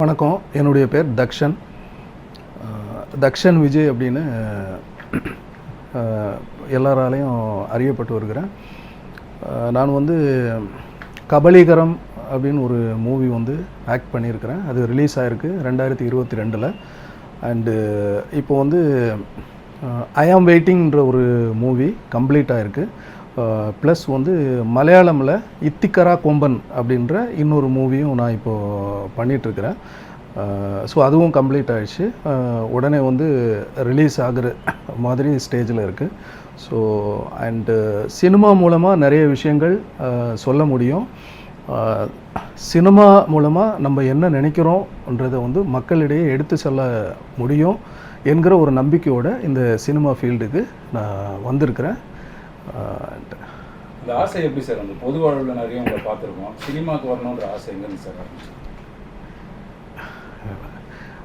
வணக்கம். என்னுடைய பேர் தக்ஷன். தக்ஷன் விஜய் அப்படின்னு எல்லாராலையும் அறியப்பட்டு வருகிறேன். நான் கபலீகரம் அப்படின்னு ஒரு மூவி ஆக்ட் பண்ணியிருக்கிறேன். அது ரிலீஸ் ஆகிருக்கு 2022. அண்டு இப்போ ஐ ஆம் வெயிட்டிங்கிற ஒரு மூவி கம்ப்ளீட் ஆகிருக்கு. ப்ளஸ் மலையாளமில் இத்திக்கரா கொம்பன் அப்படின்ற இன்னொரு மூவியும் நான் இப்போது பண்ணிகிட்ருக்கிறேன். ஸோ அதுவும் கம்ப்ளீட் ஆகிடுச்சு. உடனே ரிலீஸ் ஆகிற மாதிரி ஸ்டேஜில் இருக்குது. ஸோ அண்டு சினிமா மூலமாக நிறைய விஷயங்கள் சொல்ல முடியும். சினிமா மூலமாக நம்ம என்ன நினைக்கிறோன்றதை மக்களிடையே எடுத்து செல்ல முடியும் என்கிற ஒரு நம்பிக்கையோடு இந்த சினிமா ஃபீல்டுக்கு நான் வந்திருக்கிறேன். இந்த ஆசை எப்படி சார் அந்த பொது வாழ்வில் நிறைய உங்களை பார்த்துருக்கோம், சினிமாவுக்கு வரணுன்ற ஆசை எங்கேருந்து சார் ஆரம்பிச்சு?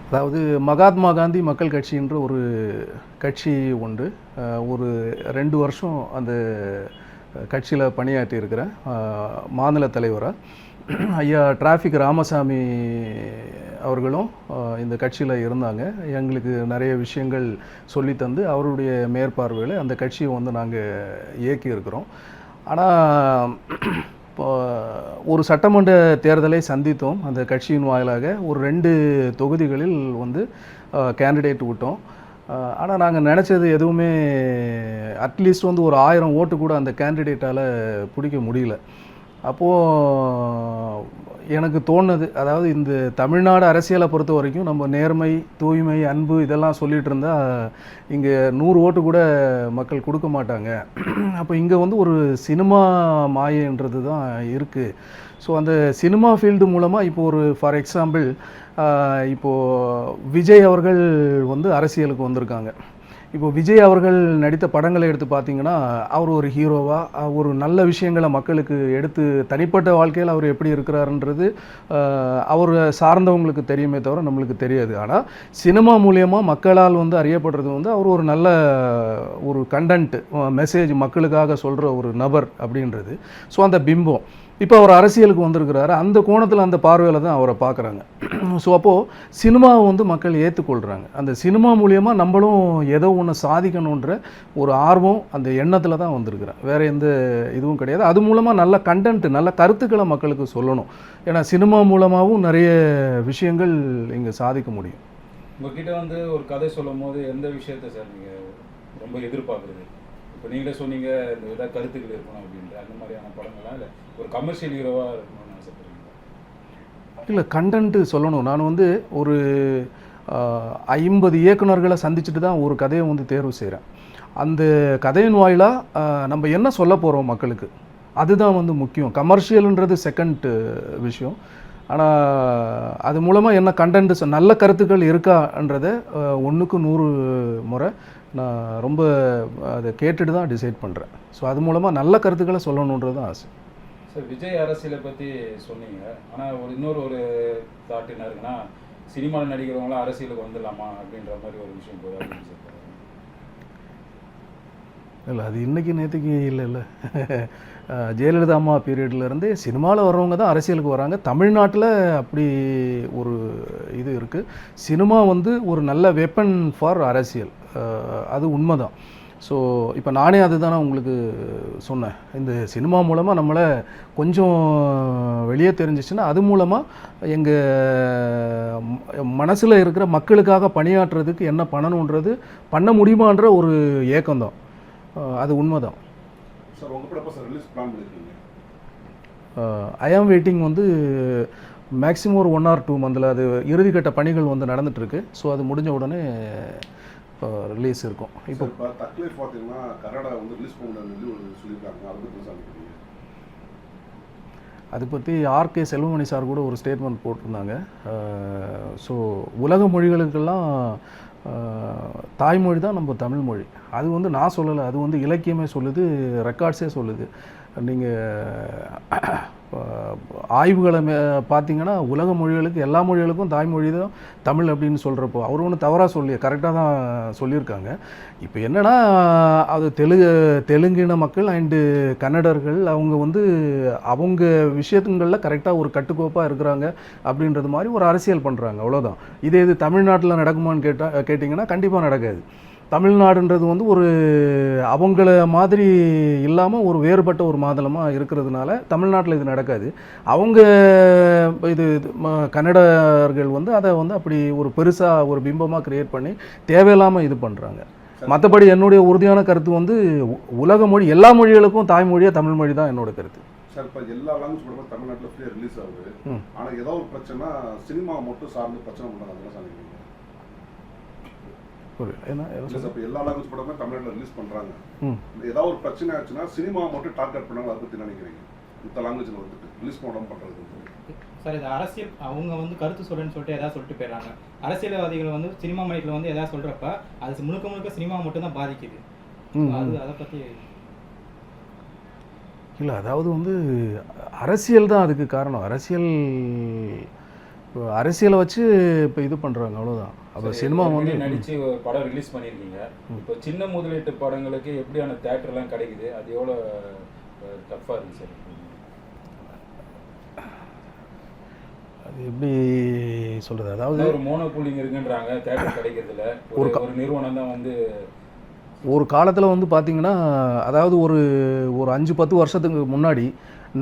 அதாவது மகாத்மா காந்தி மக்கள் கட்சின்ற ஒரு கட்சி உண்டு. ஒரு 2 வருஷம் அந்த கட்சியில் பணியாற்றி இருக்கிறேன் மாநில தலைவராக. ஐயா டிராஃபிக் ராமசாமி அவர்களும் இந்த கட்சியில் இருந்தாங்க. எங்களுக்கு நிறைய விஷயங்கள் சொல்லித்தந்து அவருடைய மேற்பார்வையில் அந்த கட்சியை நாங்கள் இயக்கி இருக்கிறோம். ஆனால் இப்போ ஒரு சட்டமன்ற தேர்தலை சந்தித்தோம். அந்த கட்சியின் வாயிலாக ஒரு 2 தொகுதிகளில் கேண்டிடேட் விட்டோம். ஆனால் நாங்கள் நினச்சது எதுவுமே அட்லீஸ்ட் ஒரு 1000 ஓட்டு கூட அந்த கேண்டிடேட்டால் பிடிக்க முடியல. அப்போது எனக்கு தோணுது, அதாவது இந்த தமிழ்நாடு அரசியலை பொறுத்த வரைக்கும் நம்ம நேர்மை, தூய்மை, அன்பு இதெல்லாம் சொல்லிகிட்டு இருந்தால் இங்கே 100 ஓட்டு கூட மக்கள் கொடுக்க மாட்டாங்க. அப்போ இங்கே ஒரு சினிமா மாயன்றது தான் இருக்குது. ஸோ அந்த சினிமா ஃபீல்டு மூலமாக இப்போ ஃபார் எக்ஸாம்பிள் இப்போது விஜய் அவர்கள் அரசியலுக்கு வந்திருக்காங்க. இப்போ விஜய் அவர்கள் நடித்த படங்களை எடுத்து பார்த்திங்கன்னா அவர் ஒரு ஹீரோவாக ஒரு நல்ல விஷயங்களை மக்களுக்கு எடுத்து தனிப்பட்ட வாழ்க்கையில் அவர் எப்படி இருக்கிறாருன்றது அவர் சார்ந்தவங்களுக்கு தெரியுமே தவிர நம்மளுக்கு தெரியாது. ஆனால் சினிமா மூலியமாக மக்களால் அறியப்படுறது அவர் ஒரு நல்ல ஒரு கண்டென்ட் மெசேஜ் மக்களுக்காக சொல்கிற ஒரு நபர் அப்படின்றது. ஸோ அந்த பிம்பம் இப்போ அவர் அரசியலுக்கு வந்திருக்கிறாரு. அந்த கோணத்தில் அந்த பார்வையில் தான் அவரை பார்க்குறாங்க. ஸோ அப்போது சினிமாவை மக்கள் ஏற்றுக்கொள்கிறாங்க. அந்த சினிமா மூலியமாக நம்மளும் ஏதோ ஒன்று சாதிக்கணுன்ற ஒரு ஆர்வம் அந்த எண்ணத்தில் தான் வந்திருக்கிறேன். வேறு எந்த இதுவும் கிடையாது. அது மூலமாக நல்ல கண்டென்ட், நல்ல கருத்துக்களை மக்களுக்கு சொல்லணும். ஏன்னா சினிமா மூலமாகவும் நிறைய விஷயங்கள் இங்கே சாதிக்க முடியும். உங்ககிட்ட ஒரு கதை சொல்லும் போது எந்த விஷயத்தை சார் நீங்கள் ரொம்ப எதிர்பார்க்குறது? இப்போ நீங்களே சொன்னீங்க இந்த வித கருத்துக்கள் இருக்கணும் அப்படின்ற அந்த மாதிரியான படங்கள்லாம், இல்லை ஒரு கமர்ஷியல் ஹீரோவாக இருக்கணும்னு ஆசைப்படுறீங்களா? இல்லை, கண்டென்ட்டு சொல்லணும். நான் ஒரு 50 இயக்குநர்களை சந்திச்சுட்டு தான் ஒரு கதையை தேர்வு செய்கிறேன். அந்த கதையின் வாயிலாக நம்ம என்ன சொல்ல போகிறோம் மக்களுக்கு, அதுதான் முக்கியம். கமர்ஷியலுன்றது செகண்ட் விஷயம். ஆனால் அது மூலமாக என்ன கண்டென்ட், நல்ல கருத்துக்கள் இருக்கான்றதை 100க்கு 100 முறை நான் ரொம்ப அதை கேட்டுட்டு தான் டிசைட் பண்ணுறேன். ஸோ அது மூலமாக நல்ல கருத்துக்களை சொல்லணுன்றது தான் ஆசை. சார், விஜய் அரசியலை பற்றி சொன்னீங்க. ஆனால் இன்னொரு தாட் என்ன இருக்குன்னா, சினிமாவில் நடிக்கிறவங்களாம் அரசியலுக்கு வந்துடலாமா அப்படின்ற மாதிரி ஒரு விஷயம் போதாது. இல்லை, அது இன்றைக்கி நேற்றுக்கு இல்லை. ஜெயலலிதா அம்மா பீரியட்லேருந்தே சினிமாவில் வர்றவங்க தான் அரசியலுக்கு வராங்க. தமிழ்நாட்டில் அப்படி ஒரு இது இருக்குது. சினிமா ஒரு நல்ல வெப்பன் ஃபார் அரசியல், அது உண்மை தான். ஸோ இப்போ நானே அதுதானே உங்களுக்கு சொன்னேன். இந்த சினிமா மூலமாக நம்மளை கொஞ்சம் வெளியே தெரிஞ்சிச்சுன்னா அது மூலமாக எங்கள் மனசில் இருக்கிற மக்களுக்காக பணியாற்றுறதுக்கு என்ன பண்ணணுன்றது பண்ண முடியுமான்ற ஒரு ஏக்கம்தான். அது உண்மை தான். ஐ ஆம் வெயிட்டிங் மேக்ஸிமம் ஒரு 1 or 2 மந்தில் அது இறுதிக்கட்ட பணிகள் நடந்துகிட்ருக்கு. ஸோ அது முடிஞ்ச உடனே இப்போ ரிலீஸ் இருக்கும். இப்போ அதை பற்றி ஆர்கே செல்வமணி சார் கூட ஒரு ஸ்டேட்மெண்ட் போட்டிருந்தாங்க. ஸோ உலக மொழிகளுக்கெல்லாம் தாய்மொழி தான் நம்ம தமிழ் மொழி. அது நான் சொல்லலை, அது இலக்கியமே சொல்லுது, ரெக்கார்ட்ஸே சொல்லுது. நீங்கள் ஆய்வுகளை பார்த்தீங்கன்னா உலக மொழிகளுக்கு எல்லா மொழிகளுக்கும் தாய்மொழி தான் தமிழ் அப்படின்னு சொல்கிறப்போ அவர் ஒன்றும் தவறாக சொல்லி கரெக்டாக தான் சொல்லியிருக்காங்க. இப்போ என்னென்னா அது தெலுங்கின மக்கள் அண்டு கன்னடர்கள் அவங்க வந்து அவங்க விஷயத்துங்களில் கரெக்டாக ஒரு கட்டுக்கோப்பாக இருக்கிறாங்க அப்படின்றது மாதிரி ஒரு அரசியல் பண்ணுறாங்க, அவ்வளோதான். இது தமிழ்நாட்டில் நடக்குமான்னு கேட்டிங்கன்னா கண்டிப்பாக நடக்காது. தமிழ்நாடுன்றது வந்து ஒரு அவங்கள மாதிரி இல்லாமல் ஒரு வேறுபட்ட ஒரு மாநிலமாக இருக்கிறதுனால தமிழ்நாட்டில் இது நடக்காது. அவங்க இது கன்னடர்கள் வந்து அதை வந்து அப்படி ஒரு பெருசாக ஒரு பிம்பமாக கிரியேட் பண்ணி தேவையில்லாமல் இது பண்ணுறாங்க. மற்றபடி என்னுடைய உறுதியான கருத்து வந்து உலக மொழி எல்லா மொழிகளுக்கும் தாய்மொழியாக தமிழ் மொழி தான் என்னோட கருத்து. சார், இப்போ எல்லா லாங்குவேஜ் படமும் தமிழ்நாட்டில் ஃப்ரீயாக ரிலீஸ் ஆகுது. ஆனால் ஏதோ ஒரு பிரச்சனை சினிமா மட்டும் சார்ந்து பிரச்சனை பண்ணுறாங்க, அதெல்லாம் சார் எல்லா லாங்குவேஜ் படமே தமிழ்நாட்டில் ரிலீஸ் பண்ணுறாங்க. ஏதாவது ஒரு பிரச்சனை ஆச்சுன்னா சினிமா மட்டும் டார்கெட் பண்ணாங்க, அதை பற்றி நினைக்கிறீங்க? மற்ற லாங்குவேஜில் வந்துட்டு ரிலீஸ் பண்ணாமல் பண்ணுறது சார், இது அரசியல் அவங்க வந்து கருத்து சொல்கிறேன்னு சொல்லிட்டு எதாவது சொல்லிட்டு போயிடுறாங்க. அரசியல்வாதிகள் வந்து சினிமா மையத்தில் வந்து எதாவது சொல்கிறப்ப அது முழுக்க முழுக்க சினிமா மட்டும் தான் பாதிக்குது. அதை பற்றி இல்லை, அதாவது வந்து அரசியல் தான் அதுக்கு காரணம். அரசியலை வச்சு இப்போ இது பண்ணுறாங்க, அவ்வளோதான். அப்போ சினிமா வந்து நடித்து படம் ரிலீஸ் பண்ணியிருக்கீங்க. இப்போ சின்ன முதலீட்டு படங்களுக்கு எப்படியான தேட்டர்லாம் கிடைக்குது, அது எவ்வளோ டஃப்பாக இருக்குது சார்? அது எப்படி சொல்கிறது, அதாவது ஒரு மோனோபோலிங் இருக்குன்றாங்க, தேட்டர் கிடைக்கிறதுல ஒரு நிறுவனம் தான் வந்து ஒரு காலத்தில் வந்து பார்த்திங்கன்னா, அதாவது ஒரு 5-10 வருஷத்துக்கு முன்னாடி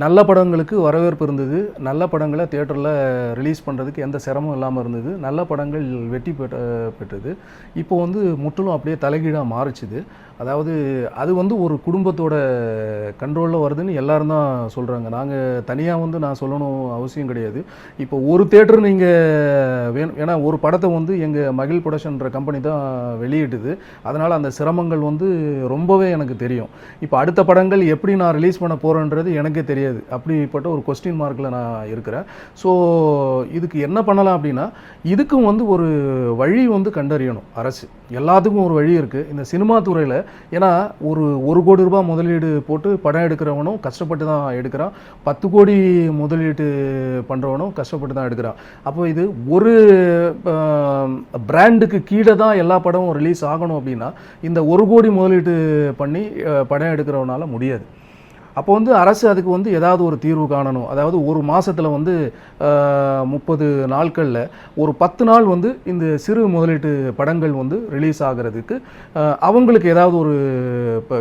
நல்ல படங்களுக்கு வரவேற்பு இருந்தது. நல்ல படங்களை தியேட்டரில் ரிலீஸ் பண்ணுறதுக்கு எந்த சிரமம் இல்லாமல் இருந்தது. நல்ல படங்கள் வெற்றி பெற்றது. இப்போ வந்து முற்றிலும் அப்படியே தலைகீழாக மாறிச்சுது. அதாவது அது வந்து ஒரு குடும்பத்தோட கண்ட்ரோலில் வருதுன்னு எல்லாரும் தான் சொல்கிறாங்க. நாங்கள் தனியாக வந்து நான் சொல்லணும் அவசியம் கிடையாது. இப்போ ஒரு தேட்டர் நீங்கள் வேணும், ஏன்னா ஒரு படத்தை வந்து எங்கள் மகிழ் ப்ரொடக்ஷன்ற கம்பெனி தான் வெளியிட்டுது. அதனால் அந்த சிரமங்கள் வந்து ரொம்பவே எனக்கு தெரியும். இப்போ அடுத்த படங்கள் எப்படி நான் ரிலீஸ் பண்ண போகிறேன்றது எனக்கே தெரியாது. அப்படிப்பட்ட ஒரு கொஸ்டின் மார்க்கில் நான் இருக்கிறேன். ஸோ இதுக்கு என்ன பண்ணலாம் அப்படின்னா, இதுக்கும் வந்து ஒரு வழி வந்து கண்டறியணும் அரசு. எல்லாத்துக்கும் ஒரு வழி இருக்குது இந்த சினிமா துறையில். ஏன்னா ஒரு கோடி ரூபாய் முதலீடு போட்டு படம் எடுக்கிறவனும் கஷ்டப்பட்டு தான் எடுக்கிறான். 10 கோடி முதலீட்டு பண்ணுறவனும் கஷ்டப்பட்டு தான் எடுக்கிறான். அப்போ இது ஒரு பிராண்டுக்கு கீழே தான் எல்லா படமும் ரிலீஸ் ஆகணும் அப்படின்னா இந்த 1 கோடி முதலீட்டு பண்ணி படம் எடுக்கிறவனால முடியாது. அப்போ வந்து அரசு அதுக்கு வந்து ஏதாவது ஒரு தீர்வு காணணும். அதாவது ஒரு மாதத்தில் வந்து 30 நாட்களில் ஒரு 10 நாள் வந்து இந்த சிறு முதலீட்டு படங்கள் வந்து ரிலீஸ் ஆகிறதுக்கு அவங்களுக்கு ஏதாவது ஒரு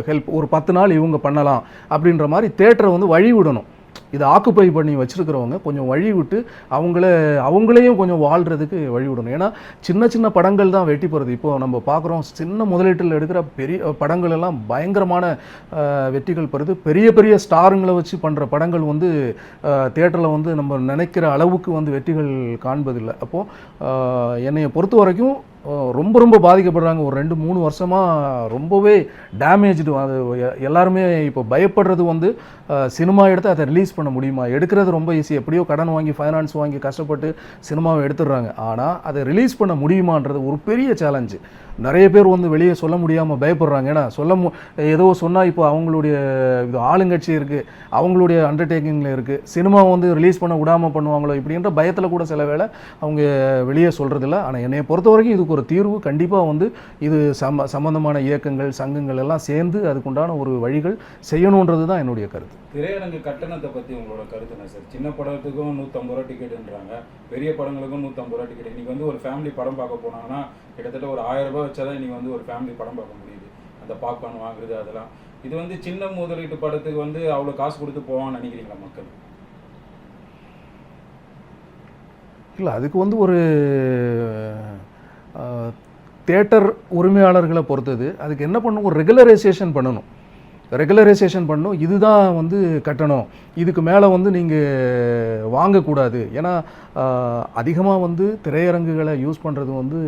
ஹெல்ப், ஒரு 10 நாள் இவங்க பண்ணலாம் அப்படின்ற மாதிரி தேட்டரை வந்து வழி விடணும். இதை ஆக்குப்பை பண்ணி வச்சுருக்கிறவங்க கொஞ்சம் வழி விட்டு அவங்களையும் கொஞ்சம் வாழ்கிறதுக்கு வழி விடணும். ஏன்னா சின்ன சின்ன படங்கள் தான் வெட்டி போகிறது. இப்போது நம்ம பார்க்குறோம், சின்ன முதலீட்டில் எடுக்கிற பெரிய படங்கள் எல்லாம் பயங்கரமான வெற்றிகள் பெறுது. பெரிய பெரிய ஸ்டாருங்களை வச்சு பண்ணுற படங்கள் வந்து தியேட்டரில் வந்து நம்ம நினைக்கிற அளவுக்கு வந்து வெற்றிகள் காண்பதில்லை. அப்போது என்னையை பொறுத்த வரைக்கும் ரொம்ப பாதிக்கப்படுறாங்க. ஒரு 2-3 வருஷமாக ரொம்பவே டேமேஜ்டு. அது எல்லாருமே இப்போ பயப்படுறது வந்து சினிமா எடுத்து அதை ரிலீஸ் பண்ண முடியுமா? எடுக்கிறது ரொம்ப ஈஸி, எப்படியோ கடன் வாங்கி ஃபைனான்ஸ் வாங்கி கஷ்டப்பட்டு சினிமாவை எடுத்துடுறாங்க. ஆனால் அதை ரிலீஸ் பண்ண முடியுமான்றது ஒரு பெரிய சேலஞ்சு. நிறைய பேர் வந்து வெளியே சொல்ல முடியாமல் பயப்படுறாங்க. ஏன்னா ஏதோ சொன்னால் இப்போ அவங்களுடைய இது ஆளுங்கட்சி இருக்குது, அவங்களுடைய அண்டர்டேக்கிங்கில் இருக்குது, சினிமா வந்து ரிலீஸ் பண்ண விடாமல் பண்ணுவாங்களோ இப்படின்ற பயத்தில் கூட சில வேளை அவங்க வெளியே சொல்கிறதில்ல. ஆனால் என்னை பொறுத்த வரைக்கும் இதுக்கு ஒரு தீர்வு கண்டிப்பாக வந்து இது சம்பந்தமான இயக்கங்கள் சங்கங்கள் எல்லாம் சேர்ந்து அதுக்குண்டான ஒரு வழிகள் செய்யணுன்றது தான் என்னுடைய கருத்து. திரையரங்கு கட்டணத்தை பற்றி உங்களோட கருத்து என்ன சார்? சின்ன படத்துக்கும் 150 ரூபா டிக்கெட்டுன்றாங்க, பெரிய படங்களுக்கும் 150 ரூபா டிக்கெட். இன்றைக்கி வந்து ஒரு ஃபேமிலி படம் பார்க்க போனாங்கன்னா கிட்டத்தட்ட ஒரு 1000 ரூபா வச்சா தான் இன்றைக்கி வந்து ஒரு ஃபேமிலி படம் பார்க்க முடியுது. அந்த பாப்கார்ன் வாங்குறது அதெல்லாம். இது வந்து சின்ன முதலீட்டு படத்துக்கு வந்து அவ்வளோ காசு கொடுத்து போவான்னு நினைக்கிறீங்களா மக்கள்? இல்லை, அதுக்கு வந்து ஒரு தியேட்டர் உரிமையாளர்களை பொறுத்தது. அதுக்கு என்ன பண்ணணும், ஒரு ரெகுலரைசேஷன் பண்ணணும். இதுதான் வந்து கட்டணம், இதுக்கு மேலே வந்து நீங்கள் வாங்கக்கூடாது. ஏன்னா அதிகமாக வந்து திரையரங்குகளை யூஸ் பண்ணுறது வந்து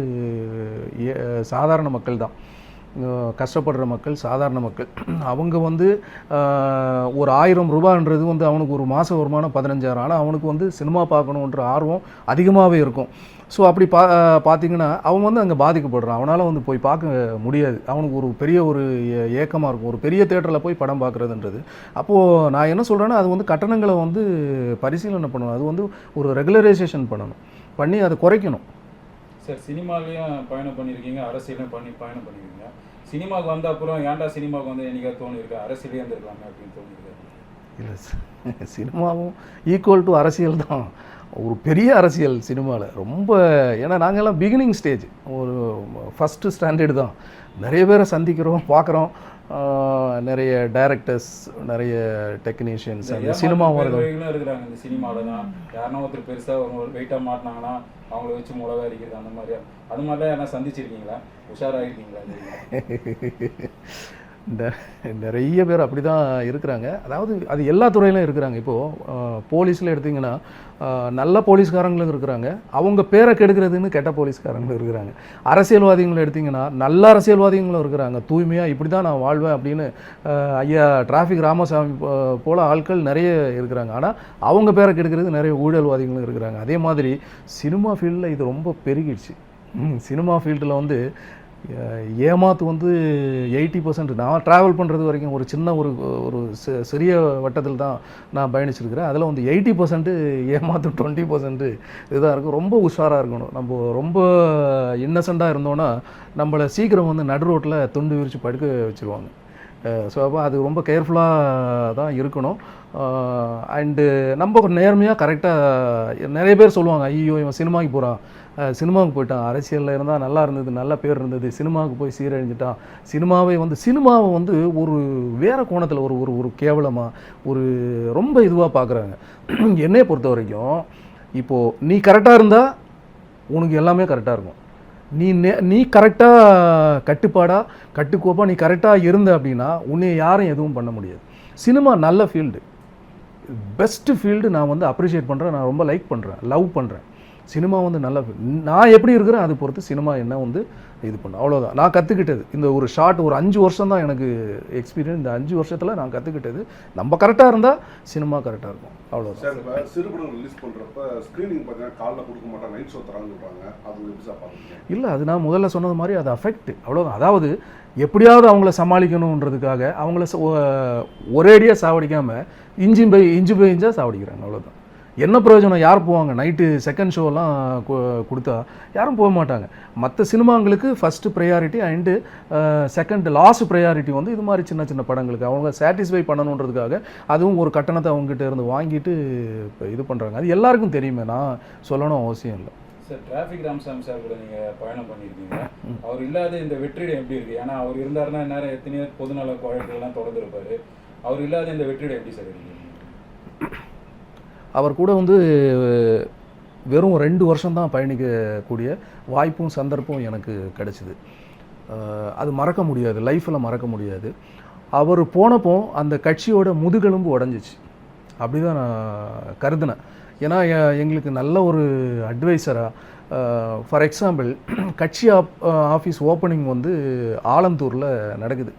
சாதாரண மக்கள் தான். கஷ்டப்படுற மக்கள், சாதாரண மக்கள், அவங்க வந்து ஒரு 1000 ரூபான்றது வந்து அவனுக்கு ஒரு மாத வருமானம் 15,000. ஆனால் அவனுக்கு வந்து சினிமா பார்க்கணுன்ற ஆர்வம் அதிகமாகவே இருக்கும். ஸோ அப்படி பார்த்தீங்கன்னா அவன் வந்து அங்கே பாதிக்கப்படுறான். அவனால் வந்து போய் பார்க்க முடியாது. அவனுக்கு ஒரு பெரிய ஒரு ஏக்கமாக இருக்கும், ஒரு பெரிய தேட்டரில் போய் படம் பார்க்குறதுன்றது. அப்போது நான் என்ன சொல்கிறேன்னா, அது வந்து கட்டணங்களை வந்து பரிசீலனை பண்ணணும். அது வந்து ஒரு ரெகுலரைசேஷன் பண்ணி அதை குறைக்கணும். சார், சினிமாலையும் பயணம் பண்ணியிருக்கீங்க, அரசியலையும் பயணம் பண்ணியிருக்கீங்க. சினிமாவுக்கு வந்த அப்புறம் ஏன்டா சினிமாவுக்கு வந்து என்னைக்காவது தோணியிருக்கா அரசியலே இருந்திருக்கலாமே அப்படின்னு தோணியிருக்கா? இல்லை, சினிமாவும் ஈக்குவல் டு அரசியல் தான். ஒரு பெரிய அரசியல் சினிமாவில் ரொம்ப. ஏன்னா நாங்கள்லாம் பிகினிங் ஸ்டேஜ், ஒரு ஃபஸ்ட்டு ஸ்டாண்டர்டு தான். நிறைய பேரை சந்திக்கிறோம், பார்க்குறோம். நிறைய டைரக்டர்ஸ், நிறைய டெக்னீஷியன்ஸ், அந்த சினிமா இருக்கிறாங்க இந்த சினிமாவில் தான். யாருன்னா ஒருத்தர் பெருசாக ஒரு வெயிட்டாக மாட்டினாங்கன்னா அவங்கள வச்சு மிளகா அடிக்கிறது, அந்த மாதிரி அது மாதிரிலாம் யாரா சந்திச்சிருக்கீங்களா? உஷாராகிருக்கீங்களா? நிறைய பேர் அப்படி தான் இருக்கிறாங்க. அதாவது அது எல்லா துறையிலும் இருக்கிறாங்க. இப்போது போலீஸில் எடுத்திங்கன்னா நல்ல போலீஸ்காரங்களும் இருக்கிறாங்க, அவங்க பேரை கெடுக்கிறதுன்னு கெட்ட போலீஸ்காரங்களும் இருக்கிறாங்க. அரசியல்வாதிகளை எடுத்திங்கன்னா நல்ல அரசியல்வாதிகளும் இருக்கிறாங்க, தூய்மையாக இப்படி தான் நான் வாழ்வேன் அப்படின்னு ஐயா டிராஃபிக் ராமசாமி போல் ஆட்கள் நிறைய இருக்கிறாங்க. ஆனால் அவங்க பேரை கெடுக்கிறது நிறைய ஊழல்வாதிகளும் இருக்கிறாங்க. அதே மாதிரி சினிமா ஃபீல்டில் இது ரொம்ப பெருகிடுச்சு. சினிமா ஃபீல்டில் வந்து ஏமாத்து வந்து 80%. நான் ட்ராவல் பண்ணுறது வரைக்கும் ஒரு சின்ன ஒரு சிறிய வட்டத்தில் தான் நான் பயணிச்சிருக்கிறேன். அதில் வந்து 80% ஏமாத்து, 20% இதுதான் இருக்கும். ரொம்ப உஷாராக இருக்கணும். நம்ம ரொம்ப இன்னசென்ட்டாக இருந்தோன்னா நம்மளை சீக்கிரம் வந்து நடு ரோட்டில் துண்டு விரித்து படுக்க வச்சுருவாங்க. ஸோ அப்போ அது ரொம்ப கேர்ஃபுல்லாக தான் இருக்கணும். அண்டு நம்ம நேர்மையாக கரெக்டாக, நிறைய பேர் சொல்லுவாங்க, ஐயோ இவன் சினிமாவுக்கு போகிறான், சினிமாவுக்கு போயிட்டான், அரசியலில் இருந்தால் நல்லா இருந்தது, நல்ல பேர் இருந்தது, சினிமாவுக்கு போய் சீரழிஞ்சிட்டான். சினிமாவை வந்து ஒரு வேறு கோணத்தில் ஒரு கேவலமாக, ஒரு ரொம்ப இதுவாக பார்க்குறாங்க. என்னையை பொறுத்த வரைக்கும் இப்போது நீ கரெக்டாக இருந்தால் உனக்கு எல்லாமே கரெக்டாக இருக்கும். நீ கரெக்டாக கட்டுக்கோப்பாக நீ கரெக்டாக இருந்த அப்படின்னா உன்னை யாரும் எதுவும் பண்ண முடியாது. சினிமா நல்ல ஃபீல்டு, பெஸ்ட்டு ஃபீல்டு. நான் வந்து அப்ரிஷியேட் பண்ணுறேன், நான் ரொம்ப லைக் பண்ணுறேன், லவ் பண்ணுறேன். சினிமா வந்து நல்ல ஃபீல்டு. நான் எப்படி இருக்கிறேன் அது பொறுத்து சினிமா என்ன வந்து இது பண்ண, அவ்வளோதான். நான் கற்றுக்கிட்டது இந்த ஒரு ஒரு 5 வருஷம் தான் எனக்கு எக்ஸ்பீரியன்ஸ். இந்த 5 வருஷத்தில் நான் கற்றுக்கிட்டது, நம்ம கரெக்டாக இருந்தால் சினிமா கரெக்டாக இருக்கும், அவ்வளோதான். சார், இப்போ சிறுபடம் ரிலீஸ் பண்ணுறப்ப ஸ்க்ரீனிங் பார்த்தீங்கன்னா காலைல கொடுக்க மாட்டாங்க, நைட் ஷோ தரான்னு சொல்கிறாங்க. அது எப்படி சார் பார்க்குறீங்க? இல்லை, அது நான் முதல்ல சொன்னது மாதிரி அது அஃபெக்ட், அவ்வளோதான். அதாவது எப்படியாவது அவங்கள சமாளிக்கணுன்றதுக்காக அவங்கள ஒரேடியாக சாவடிக்காமல் இன்ச்சு பை இன்ச்சாக சாவடிக்கிறாங்க, அவ்வளோதான். என்ன பிரயோஜனம்? யார் போவாங்க? நைட்டு செகண்ட் ஷோலாம் கொடுத்தா யாரும் போக மாட்டாங்க. மற்ற சினிமாங்களுக்கு first priority and second last priority வந்து இது மாதிரி சின்ன சின்ன படங்களுக்கு அவங்க சாட்டிஸ்ஃபை பண்ணணுன்றதுக்காக அதுவும் ஒரு கட்டணத்தை அவங்ககிட்ட இருந்து வாங்கிட்டு இப்போ இது பண்ணுறாங்க. அது எல்லாருக்கும் தெரியுமே, நான் சொல்லணும் அவசியம் இல்லை. சார், டிராஃபிக் ராமசாமி சார் கூட நீங்கள் பயணம் பண்ணியிருக்கீங்க. அவர் இல்லாத இந்த வெற்றிடம் எப்படி இருக்குது? ஏன்னா அவர் இருந்தாருன்னா நேரம் எத்தனையோ பொதுநல வழக்குகள்லாம் தொடர்ந்துருப்பார். அவர் இல்லாத இந்த வெற்றிடம் எப்படி சார் இருக்குது? அவர் கூட வந்து வெறும் 2 வருஷம்தான் பயணிக்கக்கூடிய வாய்ப்பும் சந்தர்ப்பம் எனக்கு கிடச்சிது. அது மறக்க முடியாது, லைஃப்பில் மறக்க முடியாது. அவர் போனப்போ அந்த கட்சியோட முதுகெலும்பு உடஞ்சிச்சு, அப்படி தான் நான் கருதினேன். ஏன்னா எங்களுக்கு நல்ல ஒரு அட்வைசராக, ஃபார் எக்ஸாம்பிள் கட்சி ஆஃபீஸ் ஓப்பனிங் வந்து ஆலந்தூரில் நடக்குது.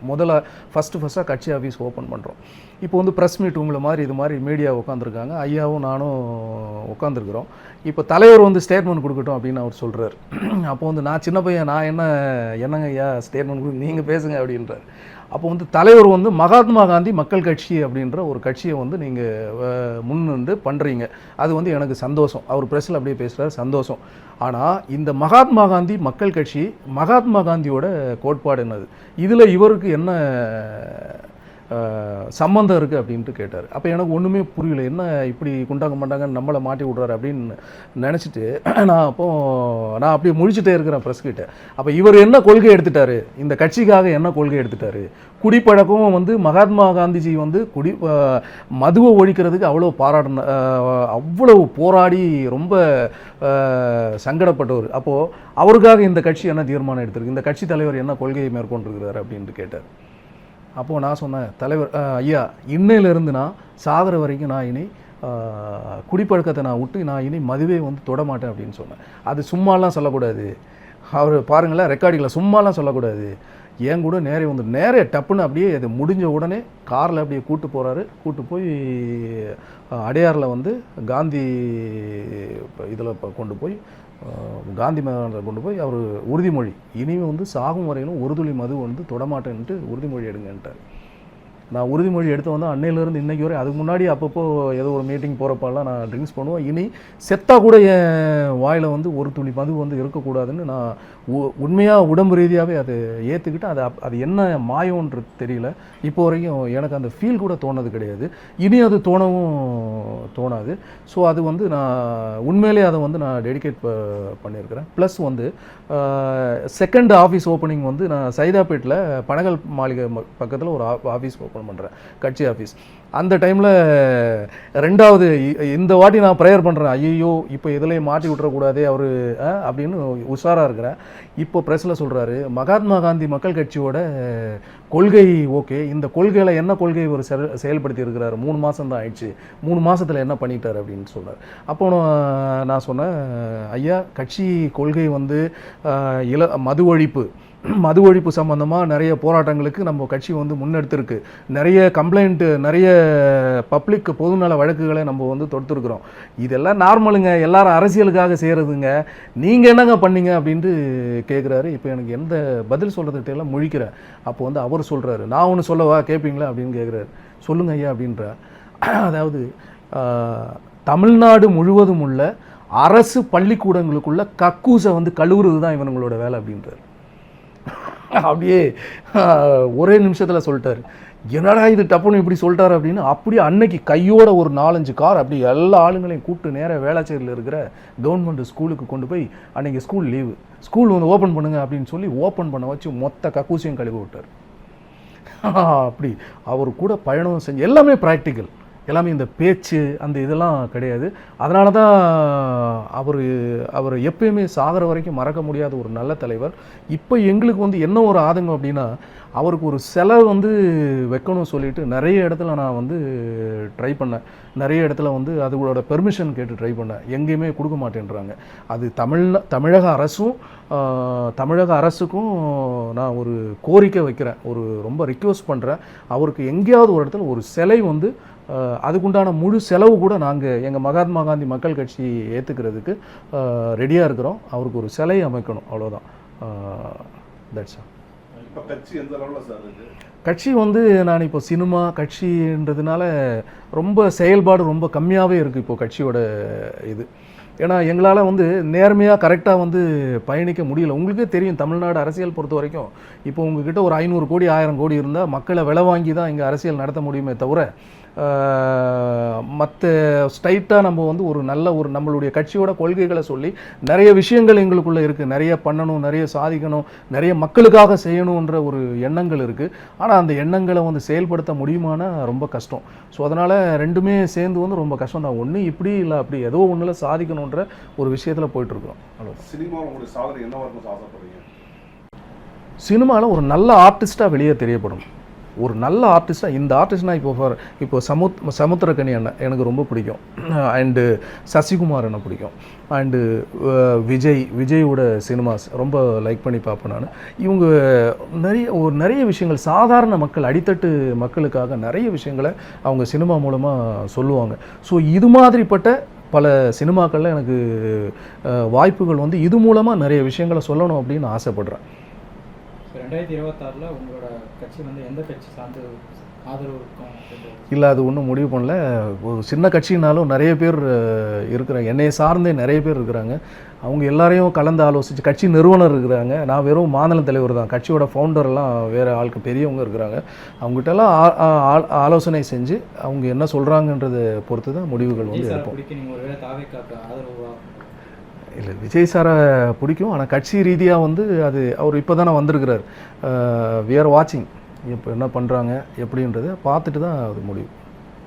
ஃபஸ்ட்டாக கட்சி ஆஃபீஸ் ஓப்பன் பண்ணுறோம். இப்போ வந்து ப்ரெஸ் மீட் உங்களை மாதிரி இது மாதிரி மீடியா உட்காந்துருக்காங்க, ஐயாவும் நானும் உட்காந்துருக்குறோம். இப்போ தலைவர் வந்து ஸ்டேட்மெண்ட் கொடுக்கட்டும் அப்படின்னு அவர் சொல்கிறார். அப்போ வந்து நான் சின்ன பையன், நான் என்னங்க ஐயா ஸ்டேட்மெண்ட் கொடுக்க, நீங்கள் பேசுங்க அப்படின்றார். அப்போ வந்து தலைவர் வந்து மகாத்மா காந்தி மக்கள் கட்சி அப்படின்ற ஒரு கட்சியை வந்து நீங்கள் முன்னின்று பண்ணுறீங்க, அது வந்து எனக்கு சந்தோஷம். அவர் ப்ரெஸ்ஸில் அப்படியே பேசுகிறார், சந்தோஷம். ஆனால் இந்த மகாத்மா காந்தி மக்கள் கட்சி மகாத்மா காந்தியோட கோட்பாடு என்னது, இதில் இவருக்கு என்ன சம்மந்தம் இருக்குது அப்படின்ட்டு கேட்டார். அப்போ எனக்கு ஒன்றுமே புரியல, என்ன இப்படி குண்டாங்க மாட்டாங்கன்னு நம்மளை மாட்டி விட்றாரு அப்படின்னு நினச்சிட்டு நான் அப்படியே முழிச்சிட்டே இருக்கிறேன் ப்ரெஸ்கிட்ட. அப்போ இவர் என்ன கொள்கை எடுத்துட்டாரு, இந்த கட்சிக்காக என்ன கொள்கை எடுத்துட்டாரு? குடிப்பழக்கம் வந்து மகாத்மா காந்திஜி வந்து மதுவை ஒழிக்கிறதுக்கு அவ்வளோ போராடி ரொம்ப சங்கடப்பட்டவர். அப்போது அவருக்காக இந்த கட்சி என்ன தீர்மானம் எடுத்திருக்கு, இந்த கட்சி தலைவர் என்ன கொள்கையை மேற்கொண்டிருக்கிறார் அப்படின்ட்டு கேட்டார். அப்போது நான் சொன்னேன், தலைவர் ஐயா, இன்னையிலேருந்து நான் சாகிற வரைக்கும் நான் இனி குடிப்பழக்கத்தை நான் விட்டு நான் இனி மதுவே வந்து தொடமாட்டேன் அப்படின்னு சொன்னேன். அது சும்மாலாம் சொல்லக்கூடாது, அவர் பாருங்களேன் ரெக்கார்டிங்கில் சும்மாலாம் சொல்லக்கூடாது. என் கூட நேரே வந்து நேரே டப்புன்னு அப்படியே இது முடிஞ்ச உடனே காரில் அப்படியே கூட்டு போகிறாரு. கூட்டு போய் அடையாரில் வந்து காந்தி இதில் கொண்டு போய் காந்தி மேதானத்தில் கொண்டு போய் அவர் உறுதிமொழி, இனிமேல் வந்து சாகும் வரையிலும் ஒரு துளி மது வந்து தொடமாட்டேன்ட்டு உறுதிமொழி எடுங்கன்ட்டார். நான் உறுதிமொழி எடுத்து வந்தால் அன்னையிலேருந்து இன்றைக்கி வரை, அதுக்கு முன்னாடி அப்பப்போ ஏதோ ஒரு மீட்டிங் போகிறப்பெல்லாம் நான் ட்ரிங்க்ஸ் பண்ணுவேன். இனி செத்தா கூட என் வாயில் வந்து ஒரு துளி மது வந்து இருக்கக்கூடாதுன்னு நான் உண்மையாக உடம்பு ரீதியாகவே அதை ஏற்றுக்கிட்டு அது என்ன மாயம்ன்றது தெரியல. இப்போ வரைக்கும் எனக்கு அந்த ஃபீல் கூட தோணது கிடையாது. இனி அது தோணவும் தோணாது. ஸோ அது வந்து நான் உண்மையிலே அதை வந்து நான் டெடிகேட் பண்ணியிருக்கிறேன். ப்ளஸ் வந்து செகண்ட் ஆஃபீஸ் ஓப்பனிங் வந்து நான் சைதாப்பேட்டில் பனகல் மாளிகை பக்கத்தில் ஒரு ஆஃபீஸ் ஓப்பன் பண்ணுறேன், கட்சி ஆஃபீஸ். அந்த டைமில் ரெண்டாவது இந்த வாட்டி நான் ப்ரேயர் பண்ணுறேன், ஐயோ இப்போ இதிலே மாட்டி விட்டுறக்கூடாதே அவர் அப்படின்னு உஷாராக இருக்கிறேன். இப்போ ப்ரெஸ்ஸில் சொல்கிறாரு, மகாத்மா காந்தி மக்கள் கட்சியோட கொள்கை ஓகே, இந்த கொள்கையில் என்ன கொள்கை ஒரு செயல்படுத்தி இருக்கிறாரு, 3 மாதம் தான் ஆயிடுச்சு, 3 மாதத்தில் என்ன பண்ணிட்டார் அப்படின்னு சொல்கிறார். அப்போ நான் சொன்னேன், ஐயா கட்சி கொள்கை வந்து மது ஒழிப்பு சம்மந்தமாக நிறைய போராட்டங்களுக்கு நம்ம கட்சி வந்து முன்னெடுத்திருக்கு. நிறைய கம்ப்ளைண்ட்டு, நிறைய பப்ளிக் பொதுநல வழக்குகளை நம்ம வந்து தொடுத்துருக்குறோம். இதெல்லாம் நார்மலுங்க, எல்லாரும் அரசியலுக்காக செய்கிறதுங்க, நீங்கள் என்னங்க பண்ணீங்க அப்படின்ட்டு கேட்குறாரு. இப்போ எனக்கு எந்த பதில் சொல்கிறதுக்கு தெரியல, முழிக்கிறேன். அப்போ வந்து அவர் சொல்கிறாரு, நான் ஒன்று சொல்லவா கேட்பீங்களா அப்படின்னு கேட்குறாரு. சொல்லுங்க ஐயா அப்படின்ற. அதாவது தமிழ்நாடு முழுவதும் உள்ள அரசு பள்ளிக்கூடங்களுக்குள்ள கக்கூசை வந்து கழுவுறது தான் இவங்களோட வேலை அப்படின்றார். அப்படியே ஒரே நிமிஷத்தில் சொல்லிட்டார். என்னடா இது டப்புன்னு இப்படி சொல்லிட்டாரு அப்படின்னு. அப்படியே அன்னைக்கு கையோட ஒரு 4-5 கார் அப்படி எல்லா ஆளுங்களையும் கூப்பிட்டு நேராக வேளாச்சேரியில் இருக்கிற கவர்மெண்ட் ஸ்கூலுக்கு கொண்டு போய், அன்றைக்கி ஸ்கூல் லீவு, ஸ்கூல் வந்து ஓப்பன் பண்ணுங்க அப்படின்னு சொல்லி ஓப்பன் பண்ண வச்சு மொத்த கக்கூசையும் கழுவி விட்டார். அப்படி அவர் கூட பயணம் செஞ்சு எல்லாமே ப்ராக்டிக்கல், எல்லாமே இந்த பேச்சு அந்த இதெல்லாம் கிடையாது. அதனால தான் அவர் எப்பயுமே சாகிற வரைக்கும் மறக்க முடியாத ஒரு நல்ல தலைவர். இப்போ எங்களுக்கு வந்து என்ன ஒரு ஆதங்கம் அப்படின்னா, அவருக்கு ஒரு சிலை வந்து வைக்கணும்னு சொல்லிட்டு நிறைய இடத்துல நான் வந்து ட்ரை பண்ணேன். நிறைய இடத்துல வந்து அதோட பெர்மிஷன் கேட்டு ட்ரை பண்ணேன், எங்கேயுமே கொடுக்க மாட்டேன்றாங்க. அது தமிழக அரசுக்கும் நான் ஒரு கோரிக்கை வைக்கிறேன், ஒரு ரொம்ப ரிக்வெஸ்ட் பண்ணுறேன். அவருக்கு எங்கேயாவது ஒரு இடத்துல ஒரு சிலை வந்து அதுக்குண்டான முழு செலவு கூட நாங்கள் எங்கள் மகாத்மா காந்தி மக்கள் கட்சி ஏற்றுக்கிறதுக்கு ரெடியாக இருக்கிறோம். அவருக்கு ஒரு சிலை அமைக்கணும், அவ்வளோதான். That's all. இப்போ கட்சி எந்த லெவலில் சார் இருக்குது? கட்சி வந்து நான் இப்போ சினிமா கட்சின்றதுனால ரொம்ப செயல்பாடு ரொம்ப கம்மியாகவே இருக்குது இப்போ கட்சியோட இது. ஏன்னா எங்களால் வந்து நேர்மையாக கரெக்டாக வந்து பயணிக்க முடியல. உங்களுக்கே தெரியும், தமிழ்நாடு அரசியல் பொறுத்த வரைக்கும் இப்போ உங்ககிட்ட ஒரு 500 கோடி 1000 கோடி இருந்தால் மக்களை விலை வாங்கி தான் இங்கே அரசியல் நடத்த முடியுமே தவிர, மற்ற ஸ்ட்ரைட்டாக நம்ம வந்து ஒரு நம்மளுடைய கட்சியோட கொள்கைகளை சொல்லி நிறைய விஷயங்கள் எங்களுக்குள்ளே இருக்குது, நிறைய பண்ணணும், நிறைய சாதிக்கணும், நிறைய மக்களுக்காக செய்யணுன்ற ஒரு எண்ணங்கள் இருக்குது. ஆனால் அந்த எண்ணங்களை வந்து செயல்படுத்த முடியுமானா ரொம்ப கஷ்டம். ஸோ அதனால் ரெண்டுமே சேர்ந்து வந்து ரொம்ப கஷ்டம் தான். ஒன்று இப்படி இல்லை அப்படி ஏதோ ஒன்றில் சாதிக்கணுன்ற ஒரு விஷயத்தில் போயிட்டுருக்குறோம். அவ்வளோ. சினிமாவில் உங்களுடைய சாதனை என்ன வரணும் ஆசைப்படுறீங்க? சினிமாவில் ஒரு நல்ல ஆர்டிஸ்ட்டாக வெளியே தெரியப்படும், ஒரு நல்ல ஆர்டிஸ்ட்டாக. இந்த ஆர்டிஸ்ட்னால் இப்போ சமுத்திரக்கனி அண்ணன் எனக்கு ரொம்ப பிடிக்கும், அண்டு சசிகுமார் அண்ணன் பிடிக்கும், அண்டு விஜயோட சினிமாஸ் ரொம்ப லைக் பண்ணி பார்ப்பேன் நான். இவங்க நிறைய விஷயங்கள் சாதாரண மக்கள், அடித்தட்டு மக்களுக்காக நிறைய விஷயங்களை அவங்க சினிமா மூலமாக சொல்லுவாங்க. ஸோ இது மாதிரிப்பட்ட பல சினிமாக்களில் எனக்கு வாய்ப்புகள் வந்து இது மூலமாக நிறைய விஷயங்களை சொல்லணும் அப்படின்னு ஆசைப்படுறேன். 2026 உங்களோட கட்சி வந்து எந்த கட்சி சார்ந்து ஆதரவு இருக்கும்? இல்லை, அது ஒன்றும் முடிவு பண்ணல. ஒரு சின்ன கட்சினாலும் நிறைய பேர் இருக்கிறாங்க, என்னையை சார்ந்தே நிறைய பேர் இருக்கிறாங்க. அவங்க எல்லாரையும் கலந்து ஆலோசித்து, கட்சி நிறுவனர் இருக்கிறாங்க, நான் வெறும் மாநில தலைவர் தான். கட்சியோட ஃபவுண்டர்லாம் வேறு ஆளுக்கு பெரியவங்க இருக்கிறாங்க. அவங்ககிட்டலாம் ஆலோசனை செஞ்சு அவங்க என்ன சொல்கிறாங்கன்றதை பொறுத்து தான் முடிவுகள் வந்து இருக்கும். இல்லை, விஜய் சாரை பிடிக்கும், ஆனால் கட்சி ரீதியாக வந்து அவர் இப்போ தானே வந்திருக்கிறார். வி ஆர் வாட்சிங், இப்போ என்ன பண்ணுறாங்க எப்படின்றத பார்த்துட்டு தான் அது முடியும்.